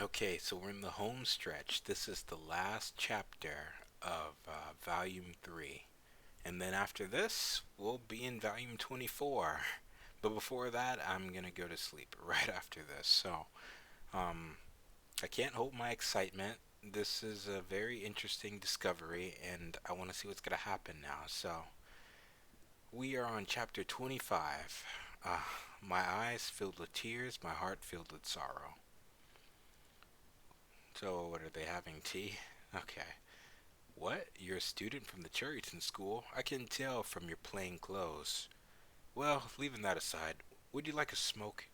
Okay, so we're in the home stretch. This is the last chapter of Volume 3. And then after this, we'll be in Volume 24. But before that, I'm going to go to sleep right after this. So, um, I can't hold my excitement. This is a very interesting discovery, and I want to see what's going to happen now. So, we are on Chapter 25. Uh, my eyes filled with tears, my heart filled with sorrow. So, what are they having? Tea? Okay. What? You're a student from the Cherryton School? I can tell from your plain clothes. Well, leaving that aside, would you like a smoke?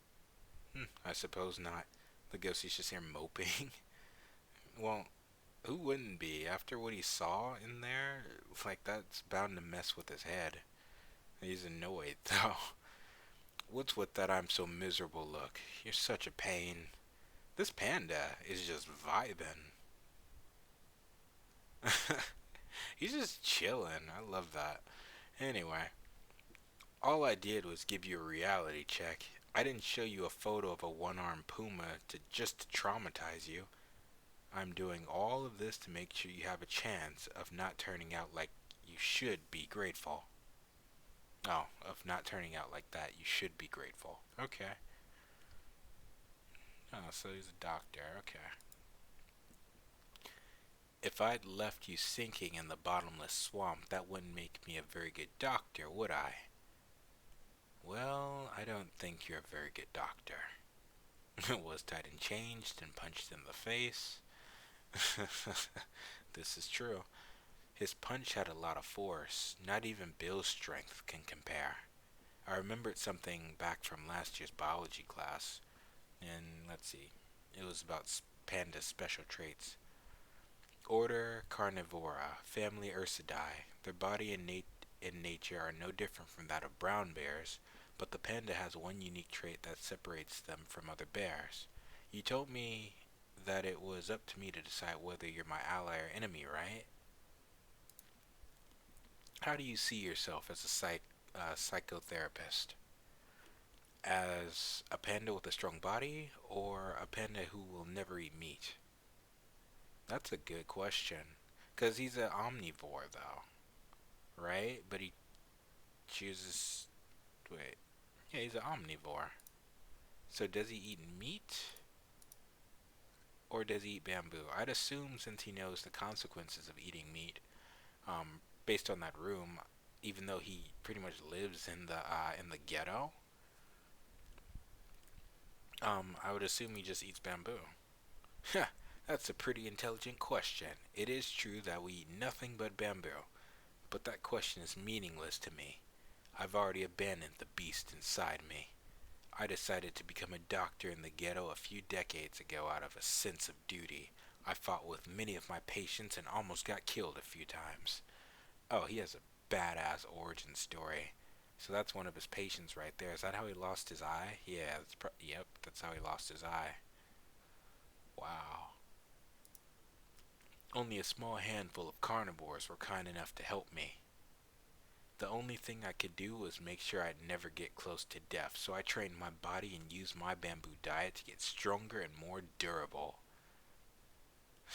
I suppose not. The ghostie's just here moping. Well, who wouldn't be? After what he saw in there, like that's bound to mess with his head. He's annoyed, though. What's with that I'm so miserable look? You're such a pain. This panda is just vibing. He's just chilling. I love that. Anyway, all I did was give you a reality check. I didn't show you a photo of a one-armed puma to traumatize you. I'm doing all of this to make sure you have a chance of not turning out like you should be grateful. Oh, of not turning out like that, you should be grateful. Okay. Oh, so he's a doctor. Okay. If I'd left you sinking in the bottomless swamp, that wouldn't make me a very good doctor, would I? Well, I don't think you're a very good doctor. Was tied and changed and punched in the face. This is true. His punch had a lot of force. Not even Bill's strength can compare. I remembered something back from last year's biology class, and let's see, it was about panda's special traits. Order Carnivora, family Ursidae. Their body and in nature are no different from that of brown bears, but the panda has one unique trait that separates them from other bears. You told me that it was up to me to decide whether you're my ally or enemy, right? How do you see yourself as a psychotherapist? As a panda with a strong body, or a panda who will never eat meat? That's a good question. Because he's an omnivore, though, right? But he chooses. Wait. Yeah, he's an omnivore. So does he eat meat? Or does he eat bamboo? I'd assume since he knows the consequences of eating meat, based on that room, even though he pretty much lives in the ghetto, I would assume he just eats bamboo. That's a pretty intelligent question. It is true that we eat nothing but bamboo, but that question is meaningless to me. I've already abandoned the beast inside me. I decided to become a doctor in the ghetto a few decades ago out of a sense of duty. I fought with many of my patients and almost got killed a few times. Oh, he has a badass origin story. So that's one of his patients right there. Is that how he lost his eye? Yeah, yep, that's how he lost his eye. Wow. Only a small handful of carnivores were kind enough to help me. The only thing I could do was make sure I'd never get close to death, so I trained my body and used my bamboo diet to get stronger and more durable.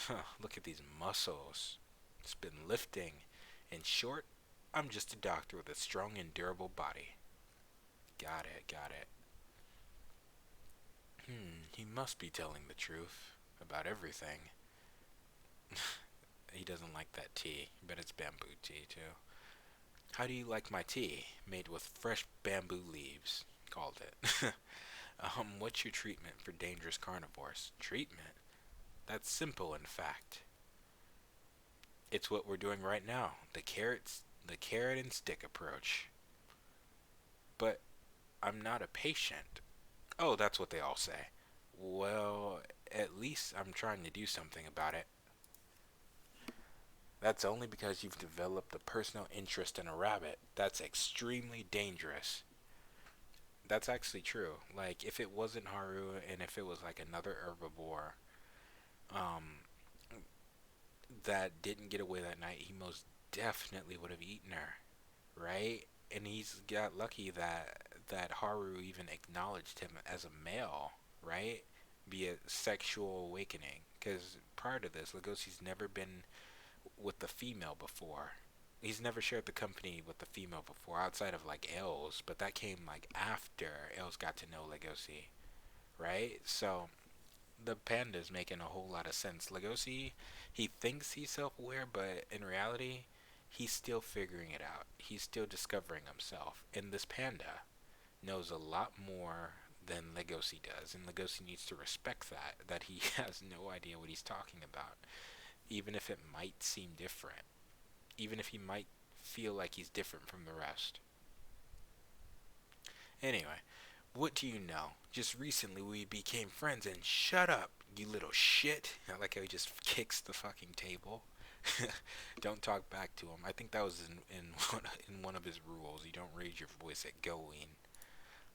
Huh, look at these muscles. It's been lifting. In short, I'm just a doctor with a strong and durable body. Got it, got it. He must be telling the truth about everything. He doesn't like that tea, but it's bamboo tea too. How do you like my tea? Made with fresh bamboo leaves. Called it. What's your treatment for dangerous carnivores? Treatment? That's simple, in fact. It's what we're doing right now. The carrot and stick approach. But I'm not a patient. Oh, that's what they all say. Well, at least I'm trying to do something about it. That's only because you've developed a personal interest in a rabbit. That's extremely dangerous. That's actually true. Like, if it wasn't Haru and if it was like another herbivore, um, that didn't get away that night, he most definitely would have eaten her, right? And he's got lucky that Haru even acknowledged him as a male, right? be a sexual awakening. Because prior to this, Legosi's never been with the female before. He's never shared the company with the female before, outside of like Els, but that came like after Els got to know Legosi, right? So the panda's making a whole lot of sense. Legosi, he thinks he's self-aware, but in reality, he's still figuring it out. He's still discovering himself, and this panda knows a lot more than Legosi does, and Legosi needs to respect that he has no idea what he's talking about, even if it might seem different, even if he might feel like he's different from the rest. Anyway, what do you know? Just recently we became friends and shut up, you little shit. I like how he just kicks the fucking table. Don't talk back to him. I think that was in one of his rules. You don't raise your voice at going.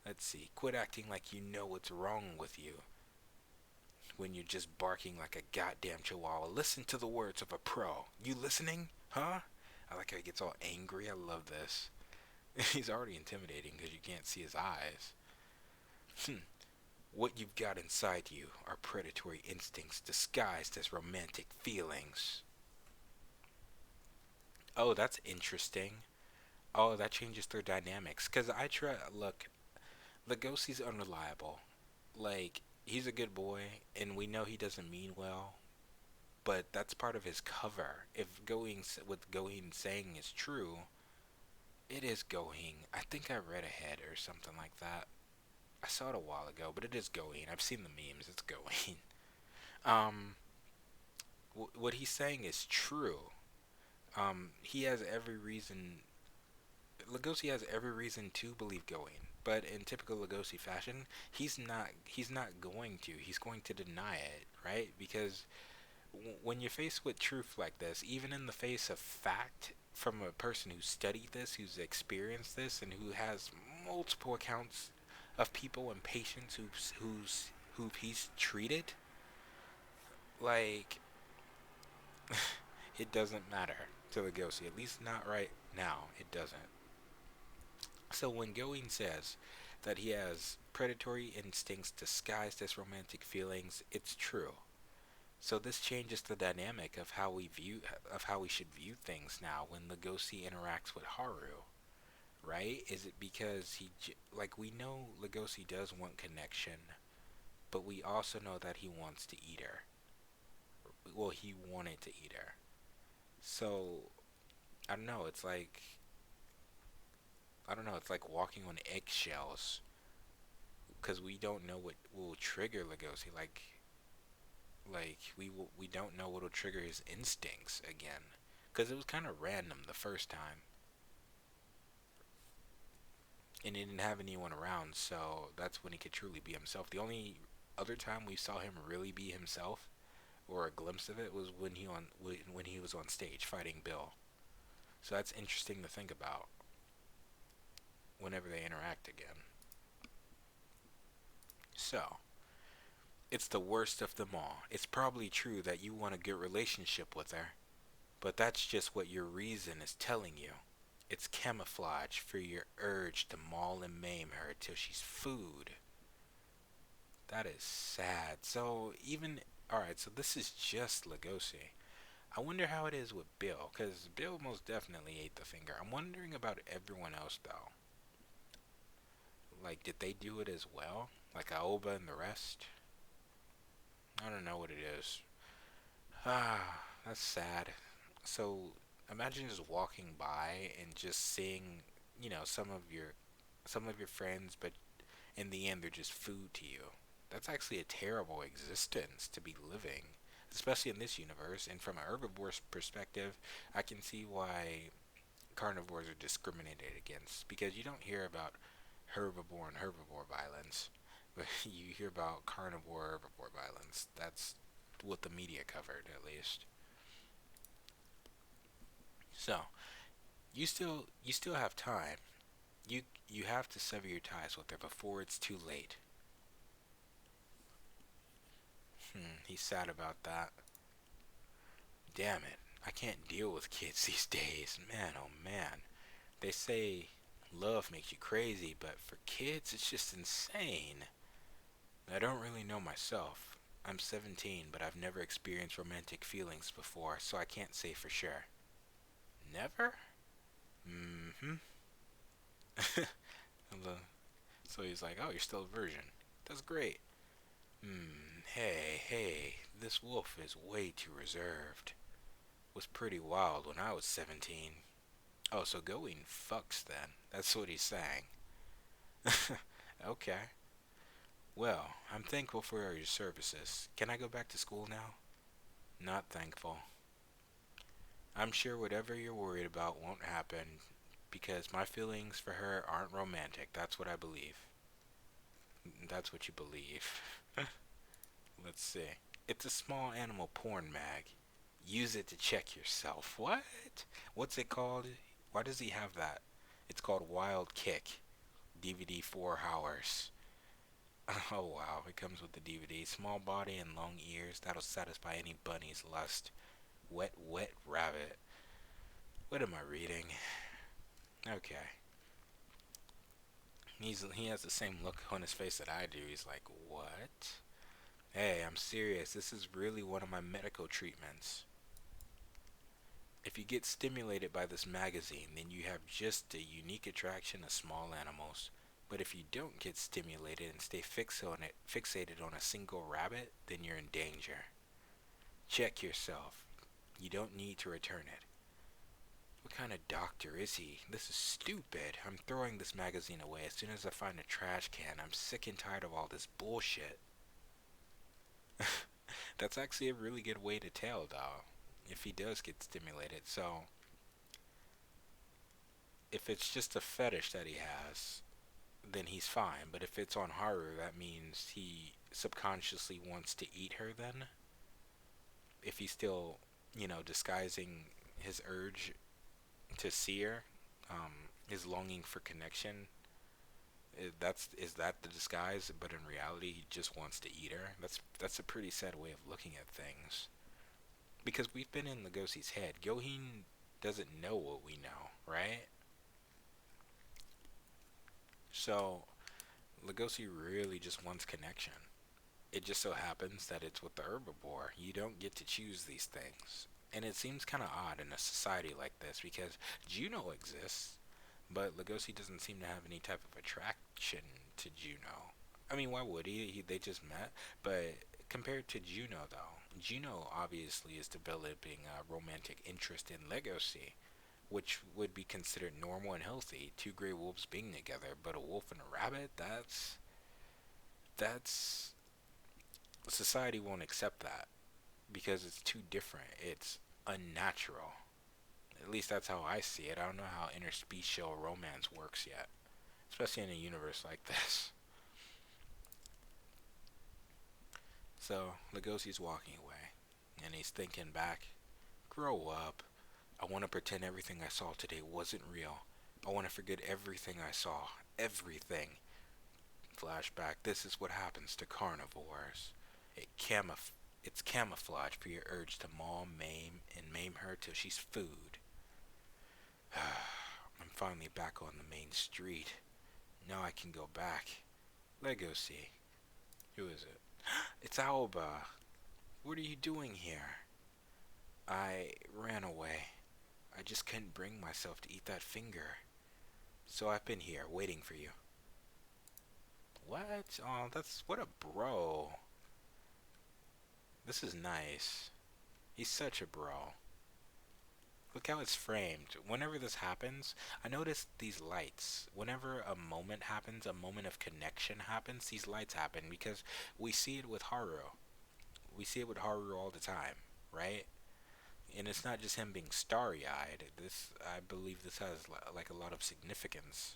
Let's see. Quit acting like you know what's wrong with you when you're just barking like a goddamn chihuahua. Listen to the words of a pro. You listening? Huh? I like how he gets all angry. I love this. He's already intimidating because you can't see his eyes. What you've got inside you are predatory instincts disguised as romantic feelings. Oh, that's interesting. Oh, that changes their dynamics. Because I try. Look, Legosi's unreliable. Like, he's a good boy, and we know he doesn't mean well, but that's part of his cover. If what Going saying is true, it is Going. I think I read ahead or something like that. I saw it a while ago, but it is Going. I've seen the memes. It's Going. Um, what he's saying is true. He has every reason. Lugosi has every reason to believe Going, but in typical Lugosi fashion, he's not. He's not going to. He's going to deny it, right? Because when you're faced with truth like this, even in the face of fact from a person who studied this, who's experienced this, and who has multiple accounts of people and patients who he's treated, like it doesn't matter to Lugosi, at least not right now. It doesn't. So when Going says that he has predatory instincts disguised as romantic feelings, it's true. So this changes the dynamic of how we should view things now when Legosi interacts with Haru, right? Is it because like we know Legosi does want connection, but we also know that he wants to eat her. Well, he wanted to eat her. So I don't know. It's like I don't know. It's like walking on eggshells because we don't know what will trigger Legosi. We don't know what'll trigger his instincts again, because it was kind of random the first time, and he didn't have anyone around, so that's when he could truly be himself. The only other time we saw him really be himself, or a glimpse of it, was when he was on stage fighting Bill. So that's interesting to think about whenever they interact again. So it's the worst of them all. It's probably true that you want a good relationship with her, but that's just what your reason is telling you. It's camouflage for your urge to maul and maim her till she's food. That is sad. So even alright, so this is just Legosi. I wonder how it is with Bill, because Bill most definitely ate the finger. I'm wondering about everyone else though. Like, did they do it as well? Like Aoba and the rest? I don't know what it is. Ah, that's sad. So imagine just walking by and just seeing, some of your friends, but in the end they're just food to you. That's actually a terrible existence to be living, especially in this universe. And from a herbivore's perspective, I can see why carnivores are discriminated against, because you don't hear about herbivore violence, but you hear about herbivore violence. That's what the media covered, at least. So you still have time. You have to sever your ties with her before it's too late. He's sad about that. Damn it. I can't deal with kids these days. Man, oh man. They say love makes you crazy, but for kids, it's just insane. I don't really know myself. I'm 17, but I've never experienced romantic feelings before, so I can't say for sure. Never? Mm-hmm. So he's like, oh, you're still a virgin. That's great. Hey, this wolf is way too reserved. Was pretty wild when I was 17. Oh, so going fucks then. That's what he's saying. Okay. Well, I'm thankful for your services. Can I go back to school now? Not thankful. I'm sure whatever you're worried about won't happen because my feelings for her aren't romantic. That's what I believe. That's what you believe. Let's see. It's a small animal porn mag. Use it to check yourself. What? What's it called? Why does he have that? It's called Wild Kick. DVD 4 hours. Oh wow, it comes with the DVD. Small body and long ears. That'll satisfy any bunny's lust. Wet, wet rabbit. What am I reading? Okay. He has the same look on his face that I do. He's like, what? Hey, I'm serious. This is really one of my medical treatments. If you get stimulated by this magazine, then you have just a unique attraction to small animals. But if you don't get stimulated and stay fixated on a single rabbit, then you're in danger. Check yourself. You don't need to return it. What kind of doctor is he? This is stupid. I'm throwing this magazine away as soon as I find a trash can. I'm sick and tired of all this bullshit. That's actually a really good way to tell, though, if he does get stimulated. So, if it's just a fetish that he has, then he's fine. But if it's on Haru, that means he subconsciously wants to eat her then? If he's still, disguising his urge to see her, his longing for connection, is that the disguise? But in reality, he just wants to eat her. That's a pretty sad way of looking at things. Because we've been in Legosi's head. Gohin doesn't know what we know, right? So Legosi really just wants connection. It just so happens that it's with the herbivore. You don't get to choose these things. And it seems kind of odd in a society like this because Juno exists, but Legosi doesn't seem to have any type of attraction to Juno. I mean, why would he? They just met. But compared to Juno, though, Juno obviously is developing a romantic interest in Legosi, which would be considered normal and healthy. Two gray wolves being together, but a wolf and a rabbit? That's society won't accept that because it's too different. It's unnatural. At least that's how I see it. I don't know how interspecial romance works yet, especially in a universe like this. So Legosi's walking away, and he's thinking back. Grow up. I want to pretend everything I saw today wasn't real. I want to forget everything I saw. Everything. Flashback. This is what happens to carnivores. It it's camouflage for your urge to maul, maim her till she's food. I'm finally back on the main street. Now I can go back. Legacy. Who is it? It's Alba. What are you doing here? I ran away. I just couldn't bring myself to eat that finger. So I've been here, waiting for you. What? Oh, what a bro. This is nice. He's such a bro. Look how it's framed. Whenever this happens, I notice these lights. Whenever a moment happens, a moment of connection happens, these lights happen because we see it with Haru. We see it with Haru all the time, right? And it's not just him being starry-eyed. I believe this has like a lot of significance.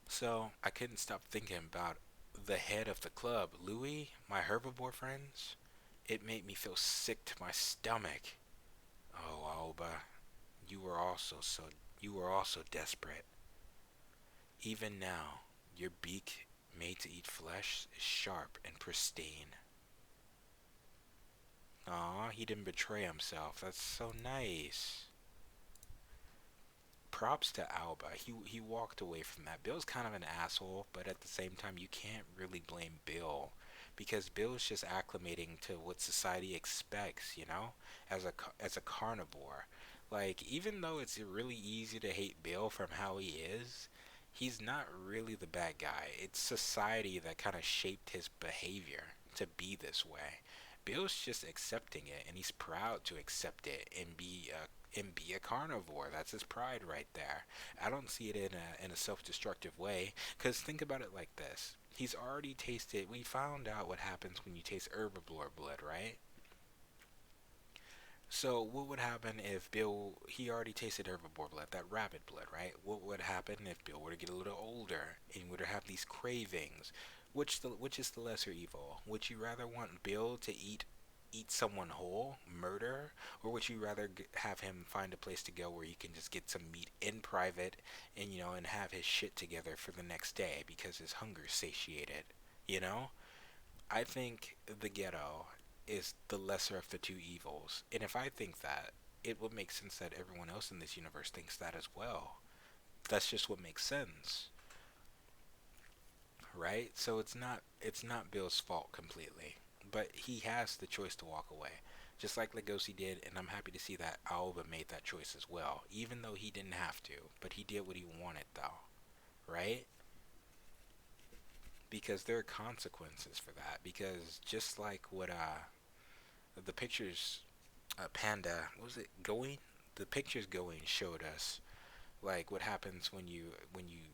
So I couldn't stop thinking about the head of the club, Louis, my herbivore friends. It made me feel sick to my stomach. Oh, Alba, you were also so you were also desperate. Even now, your beak, made to eat flesh, is sharp and pristine. Aw, he didn't betray himself. That's so nice. props to Alba. He walked away from that. Bill's kind of an asshole, but at the same time, you can't really blame Bill because Bill's just acclimating to what society expects, as a carnivore. Like even though it's really easy to hate Bill from how he is, he's not really the bad guy. It's society that kind of shaped his behavior to be this way. Bill's just accepting it, and he's proud to accept it and be a carnivore. That's his pride right there. I don't see it in a self-destructive way. Cause think about it like this: he's already tasted. We found out what happens when you taste herbivore blood, right? So what would happen if Bill he already tasted herbivore blood, that rabbit blood, right? What would happen if Bill were to get a little older and were to have these cravings? Which is the lesser evil? Would you rather want Bill to eat someone whole, murder, or would you rather have him find a place to go where he can just get some meat in private and and have his shit together for the next day because his hunger's satiated, you know? I think the ghetto is the lesser of the two evils. And if I think that, it would make sense that everyone else in this universe thinks that as well. That's just what makes sense, right? So it's not Bill's fault completely. But he has the choice to walk away. Just like Legosi did, and I'm happy to see that Aoba made that choice as well, even though he didn't have to, but he did what he wanted though, right? Because there are consequences for that. Because just like what the pictures Panda, what was it, going? The pictures going showed us like what happens when you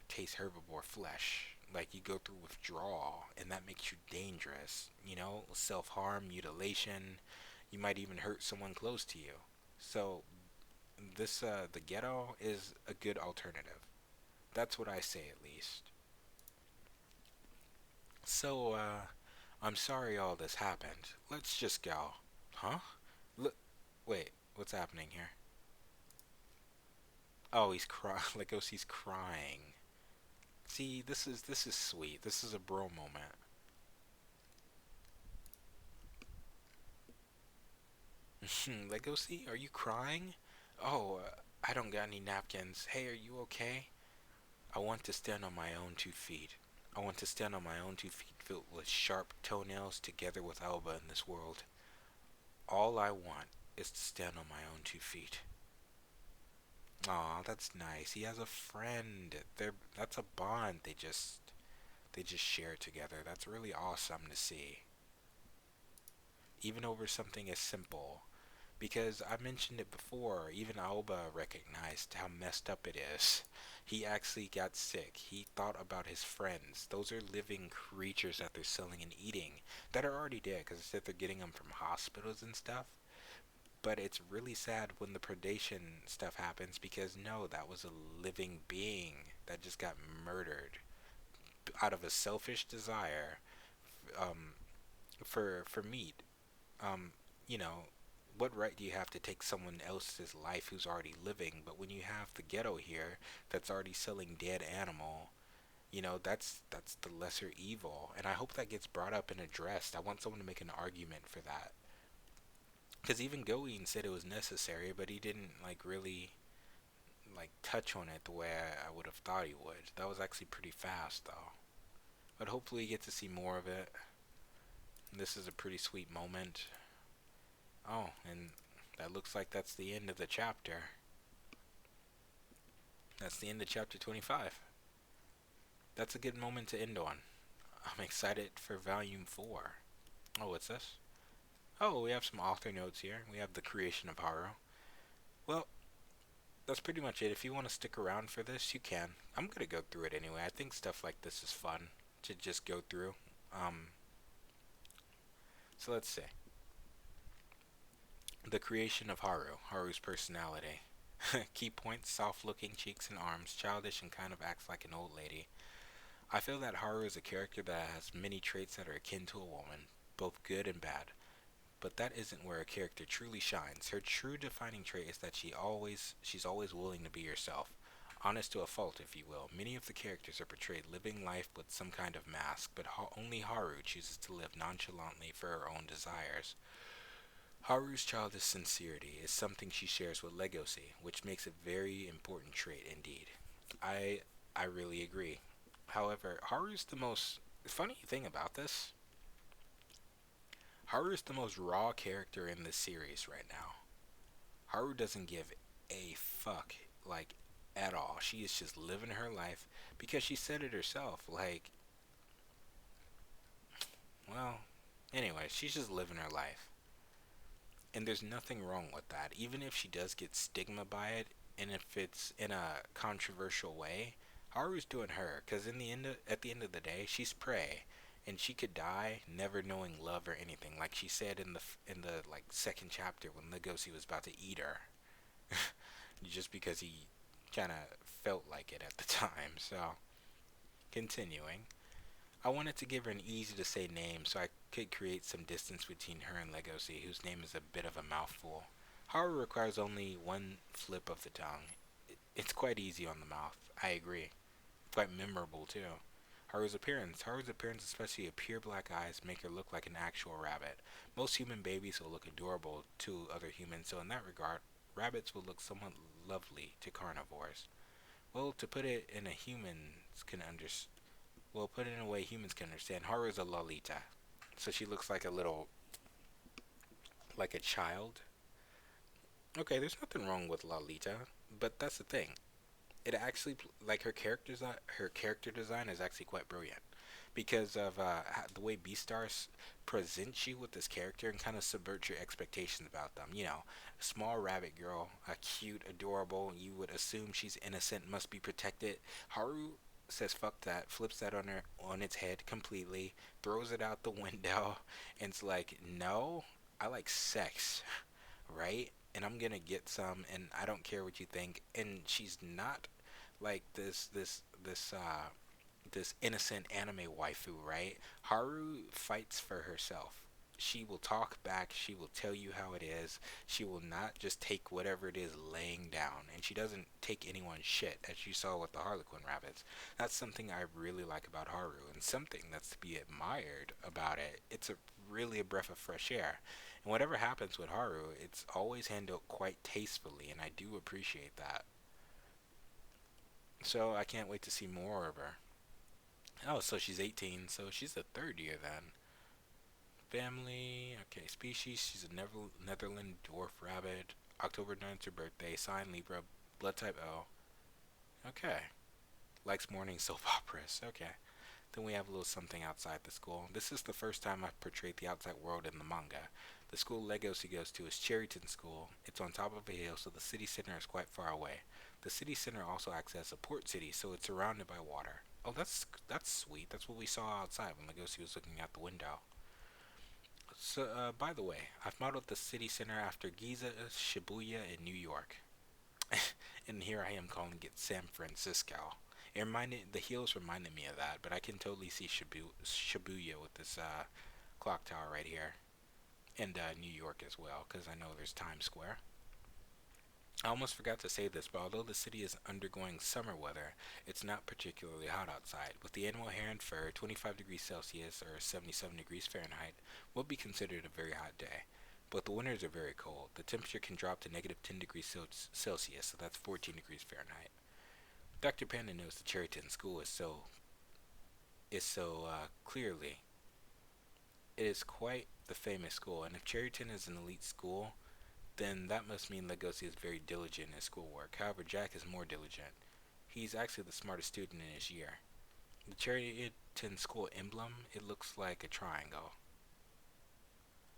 taste herbivore flesh. Like you go through withdrawal, and that makes you dangerous. Self-harm, mutilation. You might even hurt someone close to you. So the ghetto is a good alternative. That's what I say at least. So I'm sorry all this happened. Let's just go. Huh? Look, wait, what's happening here? Oh, he's crying. Legosi's crying. See, this is sweet. This is a bro moment. Legosi, are you crying? Oh, I don't got any napkins. Hey, are you okay? I want to stand on my own 2 feet. I want to stand on my own 2 feet filled with sharp toenails together with Alba in this world. All I want is to stand on my own 2 feet. Aw, that's nice. He has a friend. That's a bond they just share together. That's really awesome to see. Even over something as simple. Because I mentioned it before, even Aoba recognized how messed up it is. He actually got sick. He thought about his friends. Those are living creatures that they're selling and eating that are already dead because they said they're getting them from hospitals and stuff. But it's really sad when the predation stuff happens because no, that was a living being that just got murdered out of a selfish desire um, for meat. Um, you know, what right do you have to take someone else's life who's already living? But when you have the ghetto here that's already selling dead animal, that's the lesser evil. And I hope that gets brought up and addressed. I want someone to make an argument for that. Because even Goeen said it was necessary, but he didn't like really like touch on it the way I would have thought he would. That was actually pretty fast though. But hopefully you get to see more of it. This is a pretty sweet moment. Oh, and that looks like that's the end of the chapter. That's the end of chapter 25. That's a good moment to end on. I'm excited for volume 4. Oh, what's this? Oh, we have some author notes here. We have the creation of Haru. Well, that's pretty much it. If you want to stick around for this, you can. I'm gonna go through it anyway. I think stuff like this is fun to just go through. Um, so let's see. The creation of Haru. Haru's personality. Key points: soft-looking cheeks and arms, childish and kind of acts like an old lady. I feel that Haru is a character that has many traits that are akin to a woman, both good and bad. But that isn't where a character truly shines. Her true defining trait is that she's always willing to be herself. Honest to a fault, if you will. Many of the characters are portrayed living life with some kind of mask, but only Haru chooses to live nonchalantly for her own desires. Haru's childish sincerity is something she shares with Legoshi, which makes a very important trait indeed. I I really agree. However, Haru's the most funny thing about this. Haru's the most raw character in this series right now. Haru doesn't give a fuck, like, at all. She is just living her life because she said it herself. Like, well, anyway, she's just living her life. And there's nothing wrong with that. Even if she does get stigma by it, and if it's in a controversial way, Haru's doing her. Because at the end of the day, she's prey, and she could die never knowing love or anything. Like she said in the like second chapter when Legoshi was about to eat her, just because he kind of felt like it at the time. So continuing. I wanted to give her an easy to say name so I could create some distance between her and Legoshi, whose name is a bit of a mouthful. Haru requires only one flip of the tongue. It's quite easy on the mouth, I agree. Quite memorable too. Haru's appearance, especially her pure black eyes, make her look like an actual rabbit. Most human babies will look adorable to other humans, so in that regard, rabbits will look somewhat lovely to carnivores. Well, to put it in a humans can under well, put it in a way humans can understand. Haru is a Lolita, so she looks like a little, like a child. Okay, there's nothing wrong with Lolita, but that's the thing. It actually, like her character design is actually quite brilliant because of the way Beastars presents you with this character and kind of subverts your expectations about them. You know, a small rabbit girl, a cute, adorable. You would assume she's innocent, must be protected. Haru says fuck that, flips that on its head completely, throws it out the window, and it's like, no, I like sex, right? And I'm gonna get some, and I don't care what you think. And she's not like this innocent anime waifu, right? Haru fights for herself. She will talk back. She will tell you how it is. She will not just take whatever it is laying down. And she doesn't take anyone's shit, as you saw with the Harlequin rabbits. That's something I really like about Haru, and something that's to be admired about it. It's really a breath of fresh air. And whatever happens with Haru, it's always handled quite tastefully, and I do appreciate that. So I can't wait to see more of her. Oh, so she's 18, so she's the third year then. Family, okay, species, she's a Netherland dwarf rabbit. October 9th, her birthday. Sign Libra, blood type O. Okay. Likes morning soap operas. Okay. Then we have a little something outside the school. This is the first time I've portrayed the outside world in the manga. The school Legoshi goes to is Cherryton School. It's on top of a hill, so the city center is quite far away. The city center also acts as a port city, so it's surrounded by water. Oh, that's sweet. That's what we saw outside when Legoshi was looking out the window. So, by the way, I've modeled the city center after Giza, Shibuya, in New York. And here I am calling it San Francisco. The hills reminded me of that, but I can totally see Shibuya with this clock tower right here, and New York as well, because I know there's Times Square. I almost forgot to say this, but although the city is undergoing summer weather, it's not particularly hot outside. With the animal hair and fur, 25 degrees Celsius or 77 degrees Fahrenheit would be considered a very hot day. But the winters are very cold. The temperature can drop to negative 10 degrees Celsius, so that's 14 degrees Fahrenheit. Dr. Panda knows the Cherryton School is so clearly. It is quite the famous school, and if Cherryton is an elite school, then that must mean Legoshi is very diligent in his schoolwork. However, Jack is more diligent. He's actually the smartest student in his year. The Cherryton School emblem, it looks like a triangle,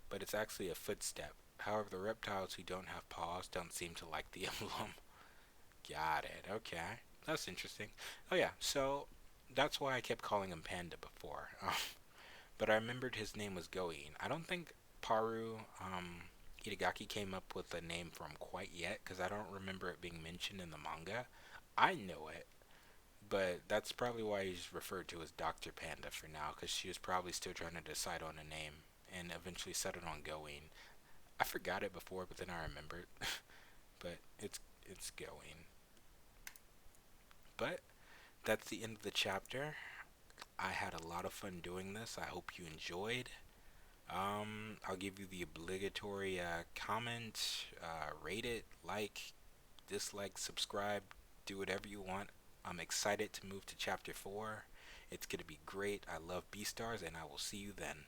but it's actually a footstep. However, the reptiles who don't have paws don't seem to like the emblem. Got it. Okay. That's interesting. Oh yeah, so that's why I kept calling him Panda before. But I remembered his name was Going. I don't think Paru Itagaki came up with a name for him quite yet, because I don't remember it being mentioned in the manga. I know it, but that's probably why he's referred to as Dr. Panda for now, because she was probably still trying to decide on a name and eventually settled on Going. I forgot it before, but then I remembered. But it's Going. But that's the end of the chapter. I had a lot of fun doing this. I hope you enjoyed. I'll give you the obligatory comment, rate it, like, dislike, subscribe, do whatever you want. I'm excited to move to chapter 4. It's gonna be great. I love Beastars, and I will see you then.